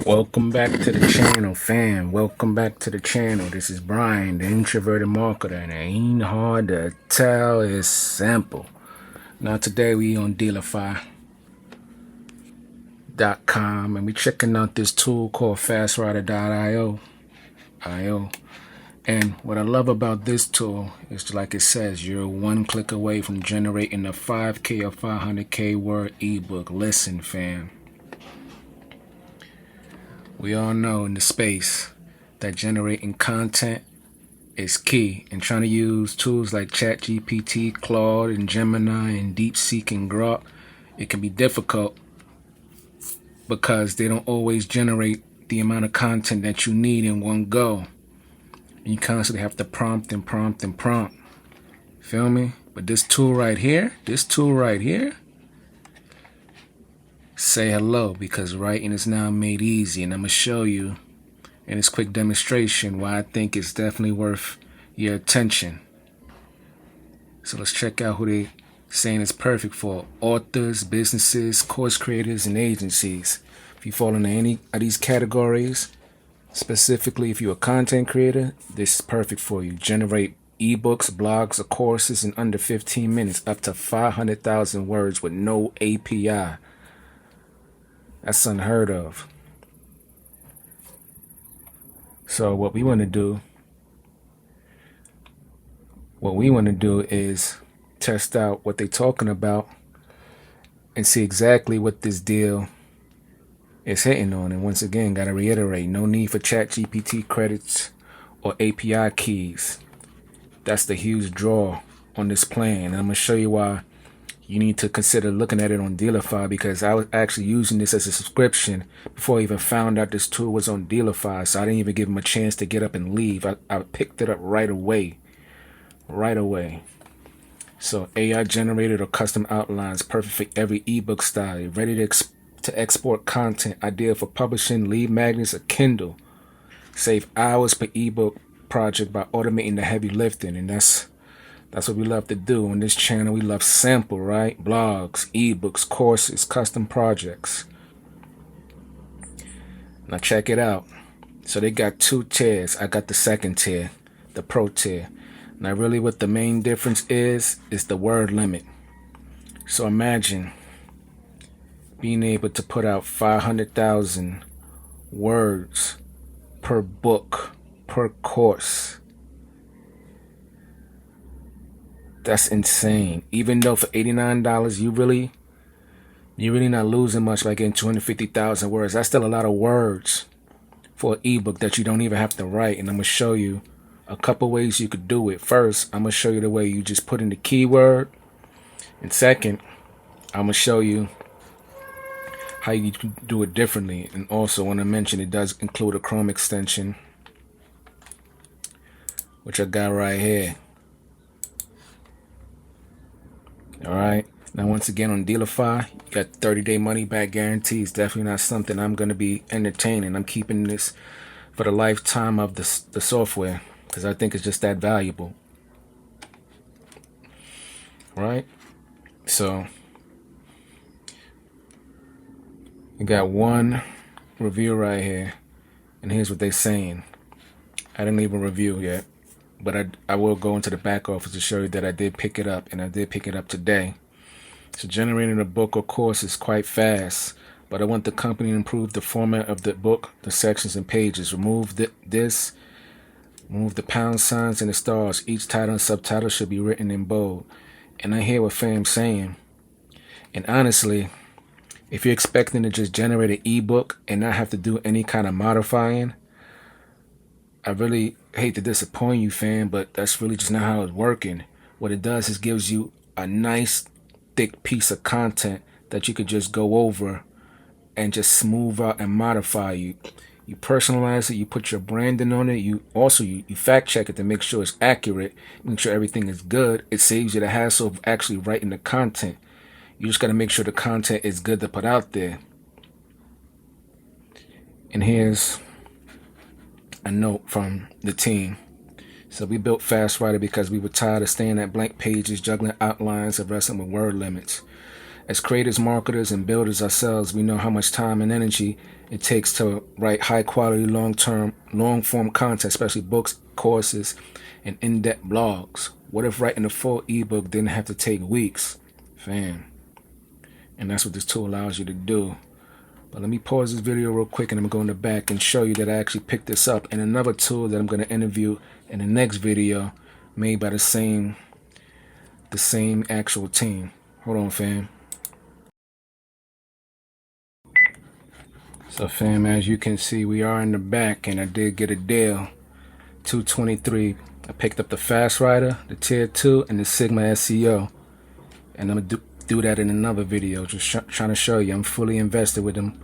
Welcome back to the channel, fam. Welcome back to the channel. This is Brian, the introverted marketer, and it ain't hard to tell. It's simple. Now today we on Dealify.com and we checking out this tool called FastWriter.io. And what I love about this tool is, like it says, you're one click away from generating a 5K or 500k word ebook. Listen, fam. We all know in the space that generating content is key, and trying to use tools like ChatGPT, Claude, and Gemini, and DeepSeek and Grok, it can be difficult because they don't always generate the amount of content that you need in one go. And you constantly have to prompt and prompt and prompt. Feel me? But this tool right here, say hello, because writing is now made easy, and I'm going to show you in this quick demonstration why I think it's definitely worth your attention. So let's check out who they saying it's perfect for. Authors, businesses, course creators, and agencies. If you fall into any of these categories, specifically if you're a content creator, this is perfect for you. Generate ebooks, blogs, or courses in under 15 minutes, up to 500,000 words with no API. That's unheard of. So what we want to do is test out what they're talking about and see exactly what this deal is hitting on. And once again, got to reiterate, no need for ChatGPT credits or API keys. That's the huge draw on this plan. And I'm going to show you why you need to consider looking at it on Dealify, because I was actually using this as a subscription before I even found out this tool was on Dealify. So I didn't even give them a chance to get up and leave. I picked it up right away. So AI generated or custom outlines, perfect for every ebook style, ready to export content, ideal for publishing, lead magnets, or Kindle. Save hours per ebook project by automating the heavy lifting. And that's what we love to do on this channel. We love sample, right? Blogs, ebooks, courses, custom projects. Now check it out. So they got two tiers. I got the second tier, the pro tier. Now really what the main difference is the word limit. So imagine being able to put out 500,000 words per book, per course. That's insane. Even though for $89, you're really not losing much by getting 250,000 words. That's still a lot of words for an ebook that you don't even have to write. And I'm going to show you a couple ways you could do it. First, I'm going to show you the way you just put in the keyword. And second, I'm going to show you how you can do it differently. And also, want to mention it does include a Chrome extension, which I got right here. Alright, now once again on Dealify, you got 30-day money back guarantee. It's definitely not something I'm going to be entertaining. I'm keeping this for the lifetime of the software, because I think it's just that valuable. Right? So, you got one review right here, and here's what they're saying. I didn't leave a review yet, but I will go into the back office to show you that I did pick it up, and I did pick it up today. So generating a book or course is quite fast, but I want the company to improve the format of the book, the sections and pages. Remove the pound signs and the stars. Each title and subtitle should be written in bold. And I hear what fam's saying. And honestly, if you're expecting to just generate an ebook and not have to do any kind of modifying, I really hate to disappoint you, fam, but that's really just not how it's working. What it does is gives you a nice thick piece of content that you could just go over and just smooth out and modify. You personalize it, you put your branding on it, you fact check it to make sure it's accurate, make sure everything is good. It saves you the hassle of actually writing the content. You just got to make sure the content is good to put out there. And here's a note from the team. So we built FastWriter because we were tired of staying at blank pages, juggling outlines, and wrestling with word limits. As creators, marketers, and builders ourselves, we know how much time and energy it takes to write high-quality, long-form content, especially books, courses, and in-depth blogs. What if writing a full ebook didn't have to take weeks? Fam. And that's what this tool allows you to do. But let me pause this video real quick, and I'm going to go in the back and show you that I actually picked this up in another tool that I'm going to interview in the next video, made by the same actual team. Hold on, fam. So fam, as you can see, we are in the back, and I did get a deal. $223. I picked up the FastWriter, the Tier 2, and the Sigma SEO. And I'm gonna do that in another video, just trying to show you I'm fully invested with them,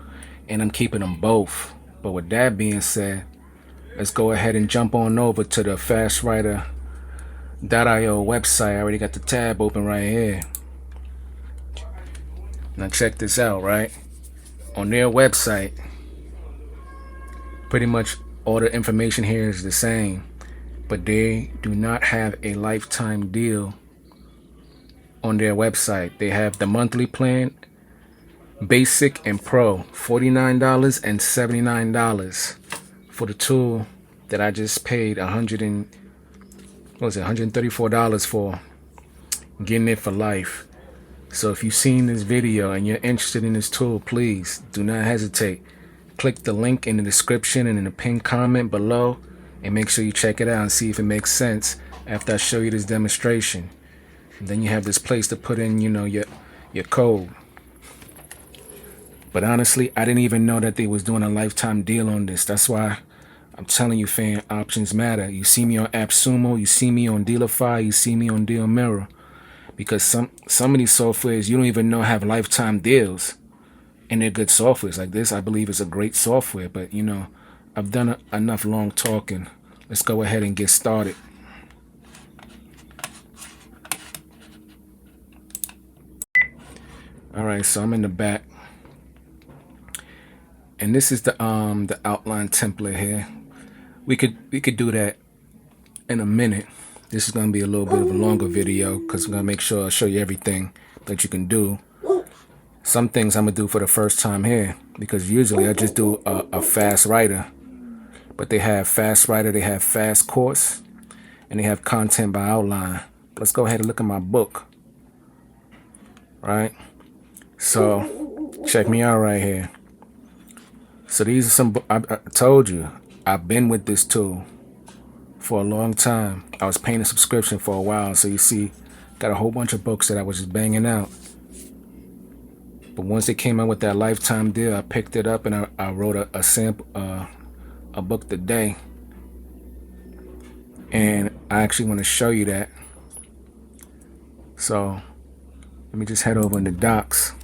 and I'm keeping them both. But with that being said, let's go ahead and jump on over to the FastWriter.io website. I already got the tab open right here. Now check this out, right? On their website, pretty much all the information here is the same, but they do not have a lifetime deal on their website. They have the monthly plan, basic and pro, $49 and $79 for the tool that I just paid $134 for, getting it for life. So if you've seen this video and you're interested in this tool, please do not hesitate. Click the link in the description and in the pinned comment below, and make sure you check it out and see if it makes sense after I show you this demonstration. And then you have this place to put in, your code. But honestly, I didn't even know that they was doing a lifetime deal on this. That's why I'm telling you, fam, options matter. You see me on AppSumo, you see me on Dealify, you see me on Deal Mirror. Because some of these softwares you don't even know have lifetime deals, and they're good softwares. Like this, I believe, is a great software. But I've done enough long talking. Let's go ahead and get started. All right, so I'm in the back, and this is the outline template here. We could do that in a minute. This is going to be a little bit of a longer video because I'm going to make sure I show you everything that you can do. Some things I'm going to do for the first time here, because usually I just do a FastWriter. But they have FastWriter, they have Fast Course, and they have content by outline. Let's go ahead and look at my book. Right? So, check me out right here. So these are some, I told you, I've been with this tool for a long time. I was paying a subscription for a while, so you see, got a whole bunch of books that I was just banging out. But once they came out with that lifetime deal, I picked it up and I wrote a sample, a book today. And I actually want to show you that. So let me just head over into Docs.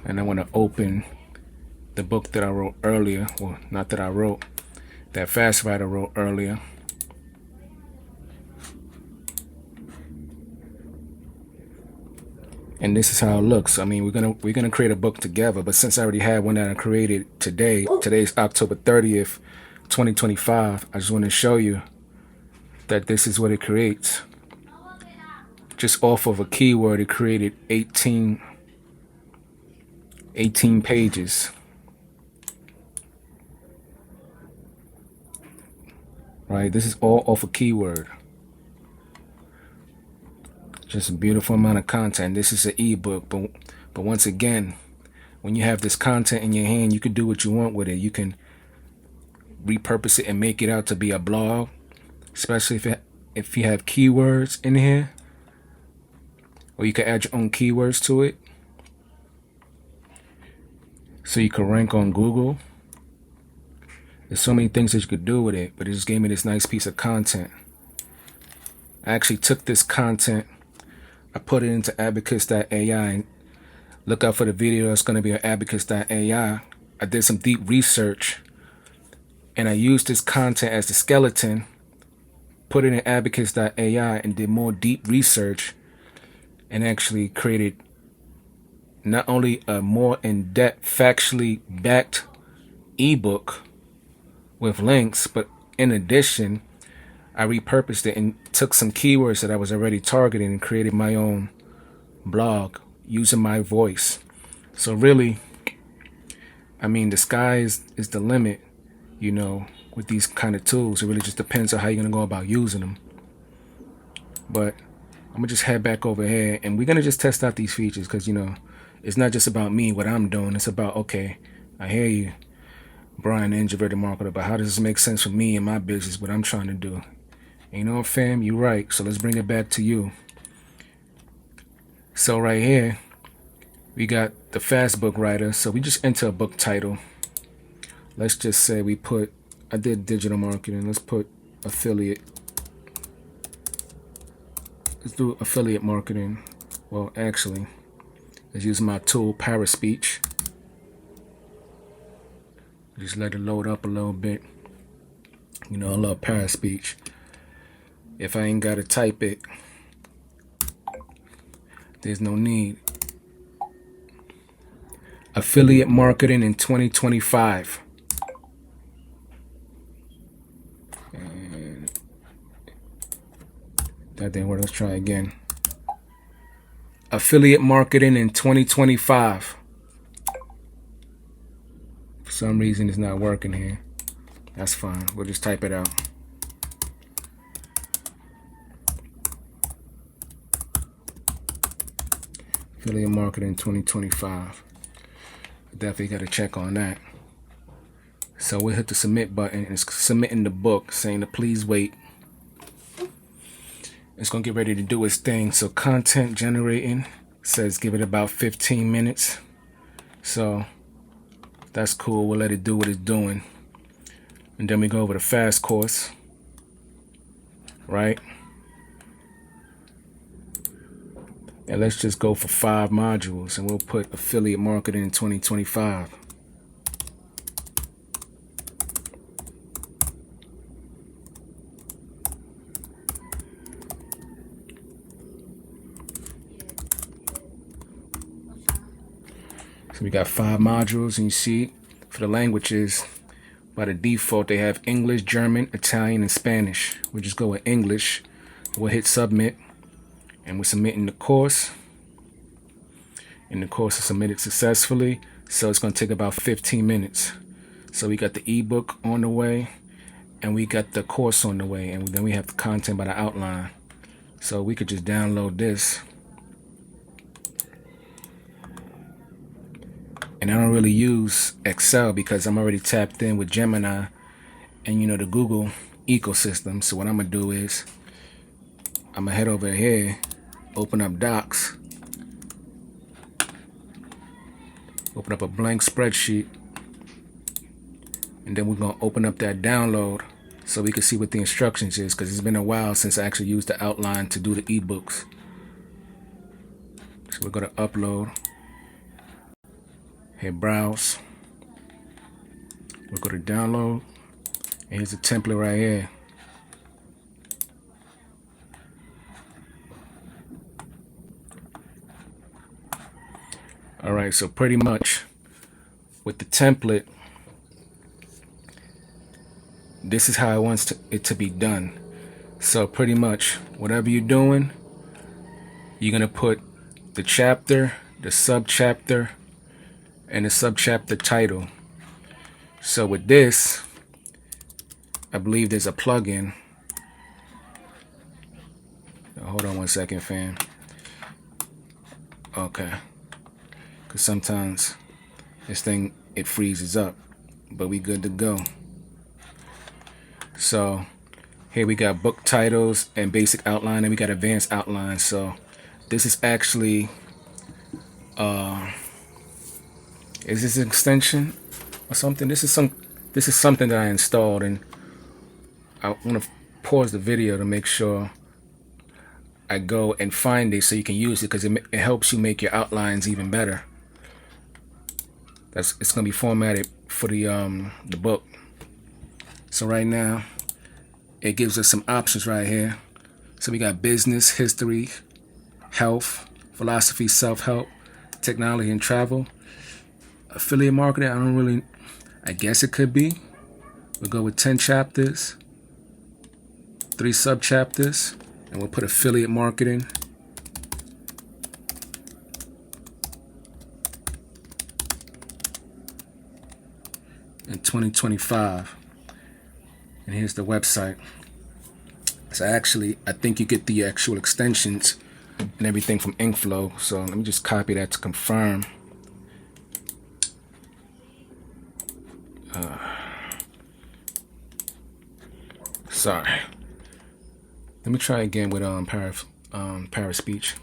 And I want to open the book that I wrote earlier. Well, not that I wrote, that FastWriter wrote earlier. And this is how it looks. I mean, we're gonna create a book together, but since I already had one that I created today, today's October 30th, 2025, I just want to show you that this is what it creates. Just off of a keyword, it created 18 pages. Right, this is all off a keyword. Just a beautiful amount of content. This is an ebook, but once again, when you have this content in your hand, you can do what you want with it. You can repurpose it and make it out to be a blog, especially if you have keywords in here, or you can add your own keywords to it. So you can rank on Google. There's so many things that you could do with it, but it just gave me this nice piece of content. I actually took this content, I put it into abacus.ai, and look out for the video that's going to be on abacus.ai. I did some deep research, and I used this content as the skeleton, put it in abacus.ai, and did more deep research, and actually created not only a more in-depth, factually backed ebook with links, but in addition, I repurposed it and took some keywords that I was already targeting and created my own blog using my voice. So really, I mean, the sky is the limit, you know, with these kind of tools. It really just depends on how you're going to go about using them. But I'm going to just head back over here and we're going to just test out these features because, you know, it's not just about me, what I'm doing. It's about, okay, I hear you, Brian, the introverted marketer, but how does this make sense for me and my business, what I'm trying to do? And you know what, fam, you're right. So let's bring it back to you. So right here, we got the fast book writer. So we just enter a book title. Let's just say we put, I did digital marketing. Let's put affiliate. Let's do affiliate marketing. Well, actually, let's use my tool, Paraspeech. Just let it load up a little bit. You know, I love Paraspeech. If I ain't got to type it, there's no need. Affiliate marketing in 2025. And that didn't work. Let's try again. Affiliate marketing in 2025. For some reason, it's not working here. That's fine. We'll just type it out. Affiliate marketing 2025. Definitely got to check on that. So we'll hit the submit button. It's submitting the book saying to please wait. It's going to get ready to do its thing. So content generating says give it about 15 minutes. So that's cool. We'll let it do what it's doing. And then we go over the fast course. Right? And let's just go for 5 modules and we'll put affiliate marketing in 2025. So we got 5 modules and you see for the languages, by the default, they have English, German, Italian, and Spanish. We'll just go with English. We'll hit submit. And we're submitting the course. And the course is submitted successfully. So it's going to take about 15 minutes. So we got the ebook on the way. And we got the course on the way. And then we have the content by the outline. So we could just download this. And I don't really use Excel because I'm already tapped in with Gemini and, you know, the Google ecosystem. So what I'm going to do is I'm going to head over here. Open up Docs, open up a blank spreadsheet, and then we're going to open up that download so we can see what the instructions is because it's been a while since I actually used the outline to do the ebooks. So we're going to upload, hit browse, we'll go to download, and here's the template right here. Alright, so pretty much with the template, this is how I want it to be done. So pretty much whatever you're doing, you're going to put the chapter, the subchapter, and the subchapter title. So with this, I believe there's a plugin. Hold on 1 second, fam. Okay. Because sometimes this thing, it freezes up. But we good to go. So here we got book titles and basic outline. And we got advanced outline. So this is actually, is this an extension or something? This is something that I installed. And I want to pause the video to make sure I go and find it so you can use it because it helps you make your outlines even better. It's gonna be formatted for the book. So right now, it gives us some options right here. So we got business, history, health, philosophy, self-help, technology and travel, affiliate marketing. I guess it could be. We'll go with 10 chapters, 3 sub-chapters, and we'll put affiliate marketing. In 2025. And here's the website. So actually, I think you get the actual extensions and everything from Inkflow. So let me just copy that to confirm. Sorry. Let me try again with Paraspeech.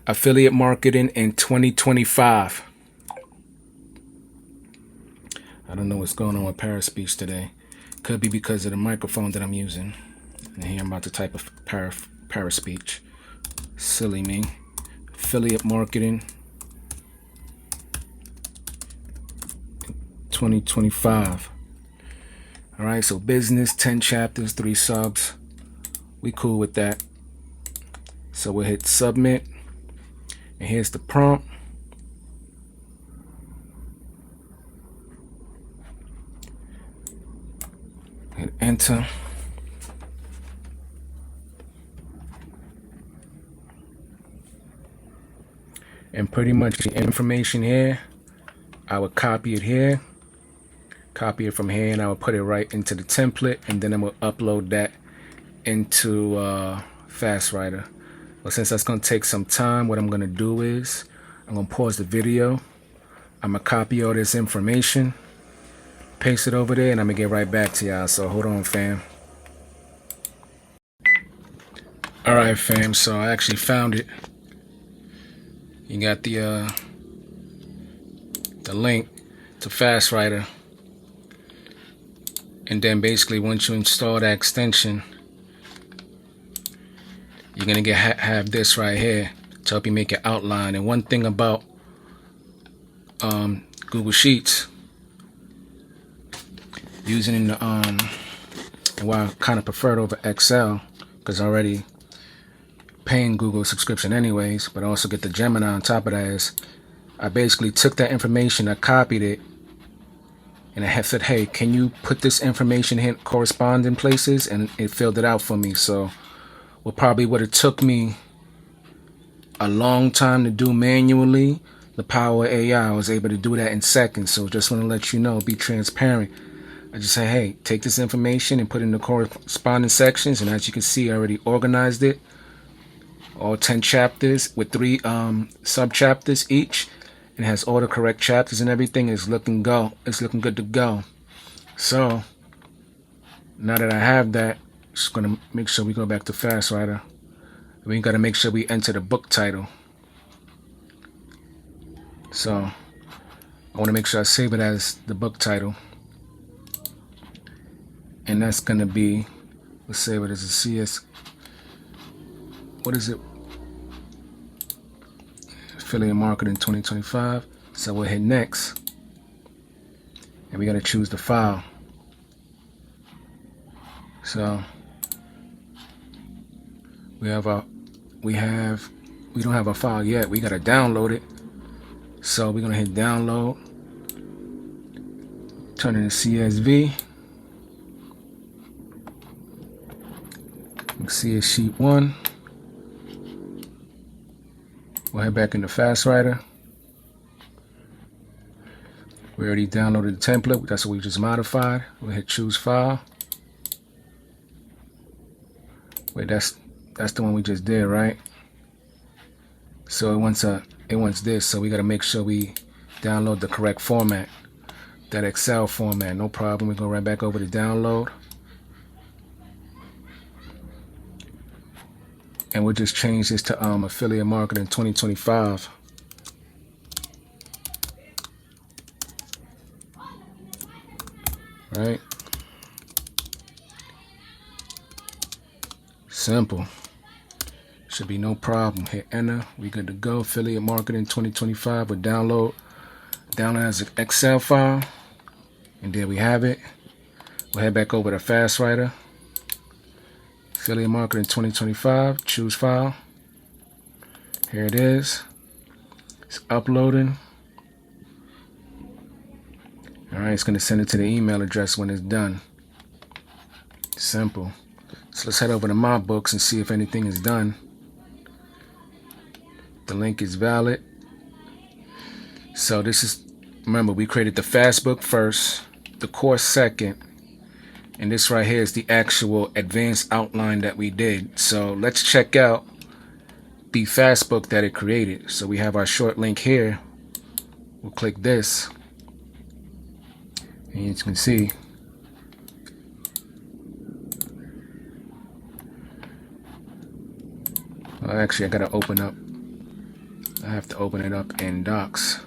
Affiliate marketing in 2025. I don't know what's going on with Paraspeech today. Could be because of the microphone that I'm using. And here I'm about to type of Paraspeech. Silly me. Affiliate marketing 2025. Alright, so business, 10 chapters, 3 subs. We cool with that. So we'll hit submit. And here's the prompt. Hit enter. And pretty much the information here, I would copy it here. Copy it from here, and I will put it right into the template, and then I will upload that into FastWriter. But since that's going to take some time, what I'm going to do is I'm going to pause the video. I'm going to copy all this information, paste it over there, and I'm going to get right back to y'all. So hold on, fam. Alright, fam, so I actually found it. You got the link to FastWriter. And then basically once you install that extension, you're going to have this right here to help you make your outline. And one thing about Google Sheets, using in the and why I kind of prefer it over Excel, because I already paying Google subscription anyways, but I also get the Gemini on top of that, is I basically took that information, I copied it, and I have said, hey, can you put this information in corresponding places? And it filled it out for me. So what probably would have took me a long time to do manually, the power of AI, I was able to do that in seconds. So just want to let you know, be transparent. I just say, hey, take this information and put it in the corresponding sections. And as you can see, I already organized it. All 10 chapters with 3 sub-chapters each. It has all the correct chapters and everything. It's looking good to go. So now that I have that, just gonna make sure we go back to FastWriter. We gotta make sure we enter the book title. So I want to make sure I save it as the book title, and that's gonna be, let's save it as a CS. What is it? Affiliate marketing 2025. So we'll hit next, and we got to choose the file. So we don't have a file yet. We got to download it. So we're gonna hit download, turn it to CSV. You can see it's sheet 1. We'll head back into FastWriter. We already downloaded the template. That's what we just modified. We'll hit choose file. Wait, that's the one we just did, right? So it wants this. So we got to make sure we download the correct format, that Excel format. No problem. We go right back over to download. And we'll just change this to affiliate marketing 2025. Right? Simple. Should be no problem. Hit enter. We good to go. Affiliate marketing 2025 with download. Download as an Excel file. And there we have it. We'll head back over to FastWriter. Affiliate marketing 2025, choose file. Here it is. It's uploading. All right, it's going to send it to the email address when it's done. Simple. So let's head over to my books and see if anything is done. The link is valid. So this is, remember, we created the fast book first, the course second, and this right here is the actual advanced outline that we did. So let's check out the fast book that it created. So we have our short link here. We'll click this, and you can see well, actually I gotta open up, I have to open it up in Docs.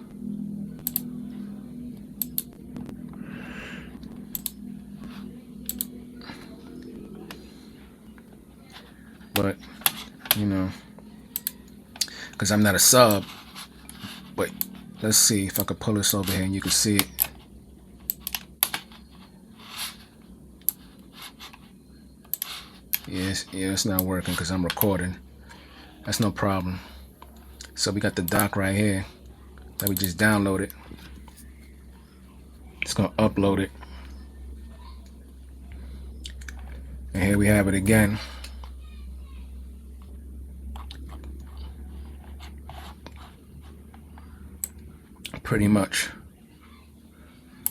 But you know, because I'm not a sub, but let's see if I could pull this over here and you can see it. Yes, yeah, it's not working because I'm recording. That's no problem. So we got the doc right here that we just downloaded. It's gonna upload it. And here we have it again. Pretty much.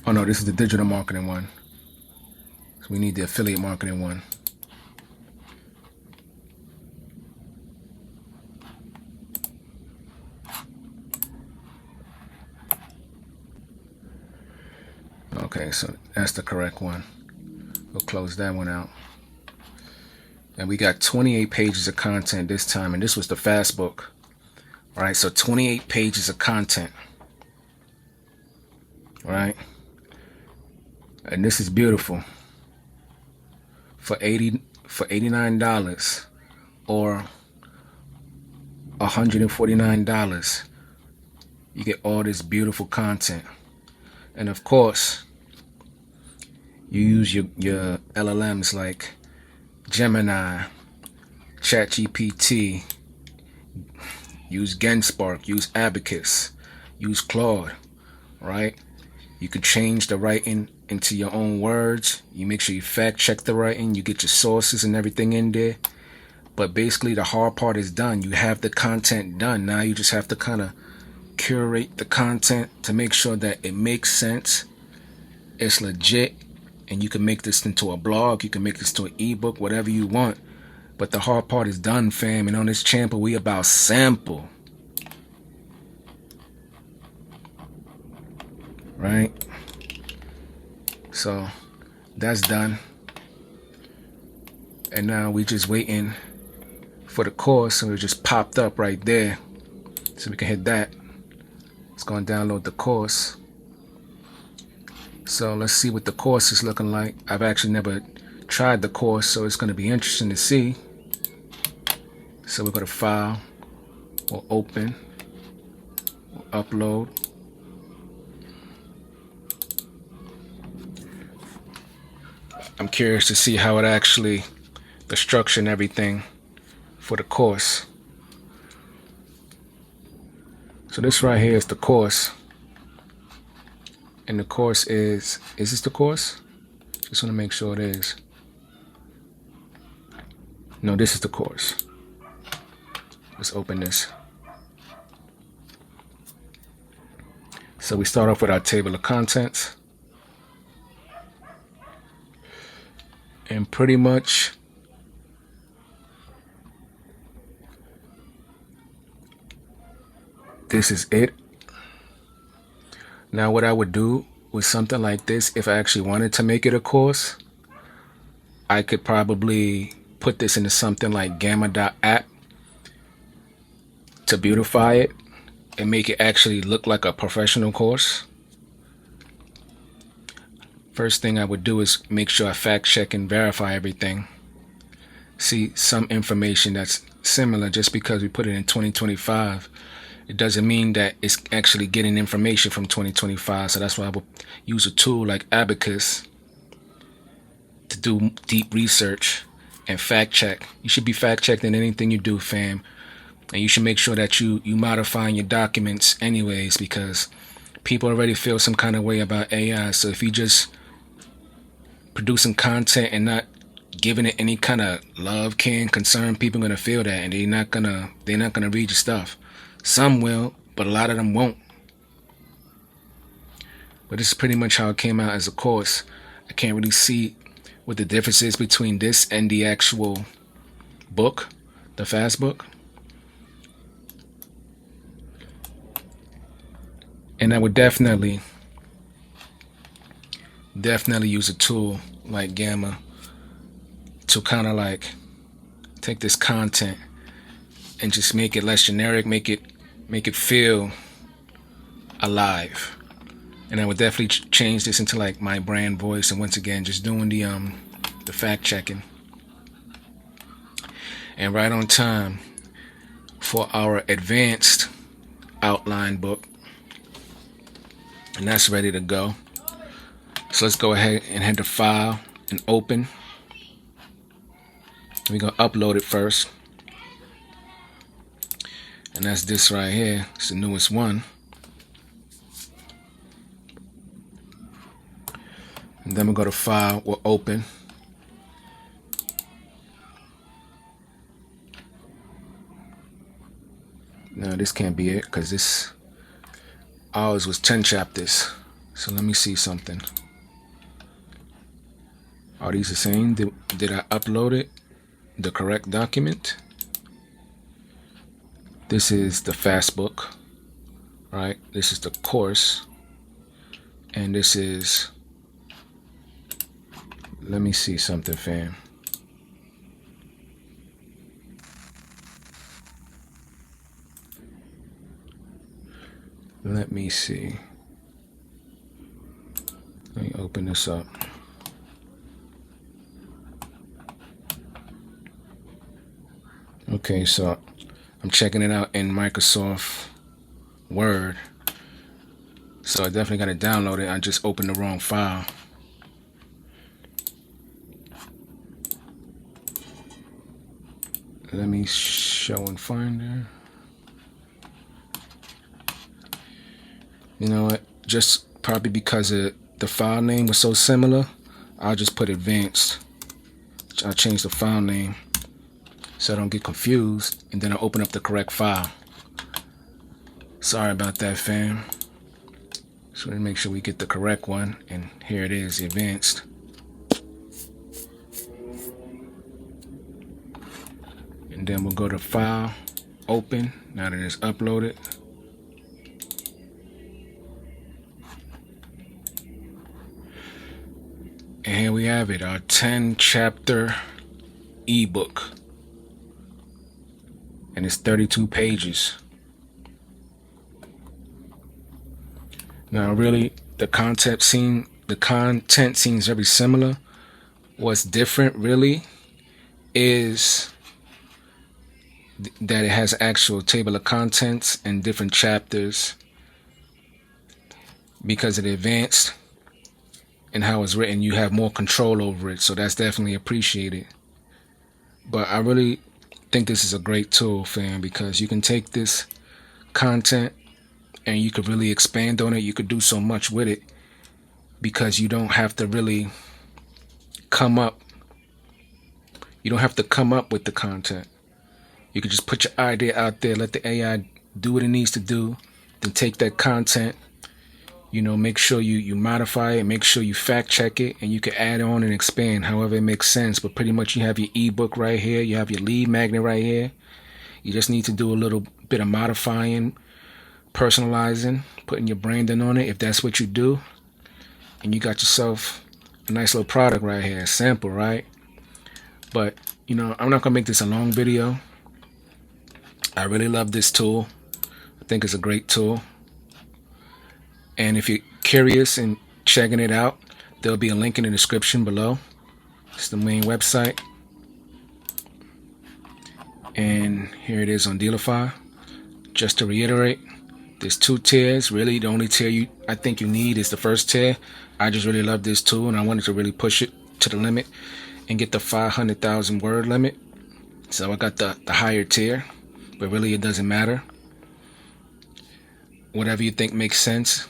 Oh no, this is the digital marketing one. So we need the affiliate marketing one. Okay, so that's the correct one. We'll close that one out. And we got 28 pages of content this time, and this was the fast book. All right, so 28 pages of content. Right, and this is beautiful. For $89 or $149, you get all this beautiful content. And of course, you use your LLMs like Gemini, ChatGPT, use GenSpark, use Abacus, use Claude, right? You could change the writing into your own words. You make sure you fact check the writing. You get your sources and everything in there. But basically the hard part is done. You have the content done. Now you just have to kind of curate the content to make sure that it makes sense. It's legit. And you can make this into a blog. You can make this to an ebook, whatever you want. But the hard part is done, fam. And on this channel, we about sample. Right? So that's done. And now we just waiting for the course, and it just popped up right there. So we can hit that. It's going to download the course. So let's see what the course is looking like. I've actually never tried the course, so it's going to be interesting to see. So we'll go to File, we'll Open, we'll Upload. I'm curious to see how it actually, the structure and everything for the course. So this right here is the course. And the course is this the course? Just want to make sure it is. No, this is the course. Let's open this. So we start off with our table of contents. And pretty much this is it. Now what I would do with something like this, if I actually wanted to make it a course, I could probably put this into something like gamma.app to beautify it and make it actually look like a professional course. First thing I would do is make sure I fact check and verify everything. See some information that's similar. Just because we put it in 2025, it doesn't mean that it's actually getting information from 2025. So that's why I would use a tool like Abacus to do deep research and fact check. You should be fact checked in anything you do, fam. And you should make sure that you modifying your documents anyways, because people already feel some kind of way about AI. So if you just producing content and not giving it any kind of love, care, and concern, people are gonna feel that, and they're not gonna read your stuff. Some will, but a lot of them won't. But this is pretty much how it came out as a course. I can't really see what the difference is between this and the actual book, the fast book. And I would definitely use a tool like Gamma to kind of like take this content and just make it less generic, make it feel alive. And I would definitely change this into like my brand voice, and once again just doing the fact checking. And right on time for our advanced outline book, and that's ready to go. So let's go ahead and head to File and Open. We're gonna upload it first, and that's this right here. It's the newest one. And then we'll go to File, we'll Open. No, this can't be it, because this ours was 10 chapters. So let me see something. Are these the same? Did I upload it? The correct document? This is the fast book, right? This is the course. And this is, let me see something, fam. Let me see. Let me open this up. Okay, so I'm checking it out in Microsoft Word. So I definitely got to download it. I just opened the wrong file. Let me show in Finder. You know what? Just probably because the file name was so similar, I'll just put advanced. I'll change the file name so I don't get confused, and then I'll open up the correct file. Sorry about that, fam. So let's make sure we get the correct one, and here it is, the advanced. And then we'll go to File, Open, now that it's uploaded. And here we have it, our 10 chapter ebook. And it's 32 pages. Now really, the content seems very similar. What's different really is that it has actual table of contents and different chapters. Because of the advanced and how it's written, you have more control over it, so that's definitely appreciated. But I really think this is a great tool, fam, because you can take this content and you could really expand on it. You could do so much with it because you don't have to really come up. You don't have to come up with the content. You could just put your idea out there, let the AI do what it needs to do, then take that content, you know, make sure you modify it, make sure you fact check it, and you can add on and expand however it makes sense. But pretty much you have your ebook right here, you have your lead magnet right here. You just need to do a little bit of modifying, personalizing, putting your branding on it if that's what you do, and you got yourself a nice little product right here, sample, right? But you know, I'm not gonna make this a long video. I really love this tool. I think it's a great tool. And if you're curious and checking it out, there'll be a link in the description below. It's the main website. And here it is on Dealify. Just to reiterate, there's 2 tiers. Really, the only tier I think you need is the first tier. I just really love this tool, and I wanted to really push it to the limit and get the 500,000 word limit. So I got the higher tier, but really it doesn't matter. Whatever you think makes sense,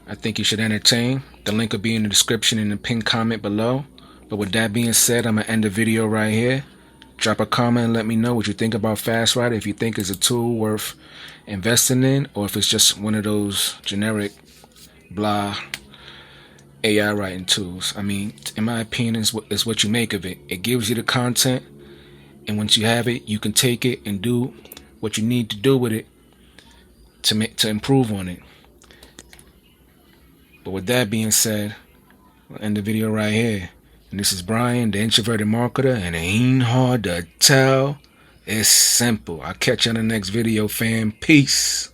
I think you should entertain. The link will be in the description in the pinned comment below. But with that being said, I'm going to end the video right here. Drop a comment and let me know what you think about FastWriter, if you think it's a tool worth investing in, or if it's just one of those generic blah AI writing tools. I mean, in my opinion, is what you make of it. It gives you the content, and once you have it, you can take it and do what you need to do with it to improve on it. But with that being said, I'll end the video right here. And this is Brian, the introverted marketer, and it ain't hard to tell. It's simple. I'll catch you on the next video, fam. Peace.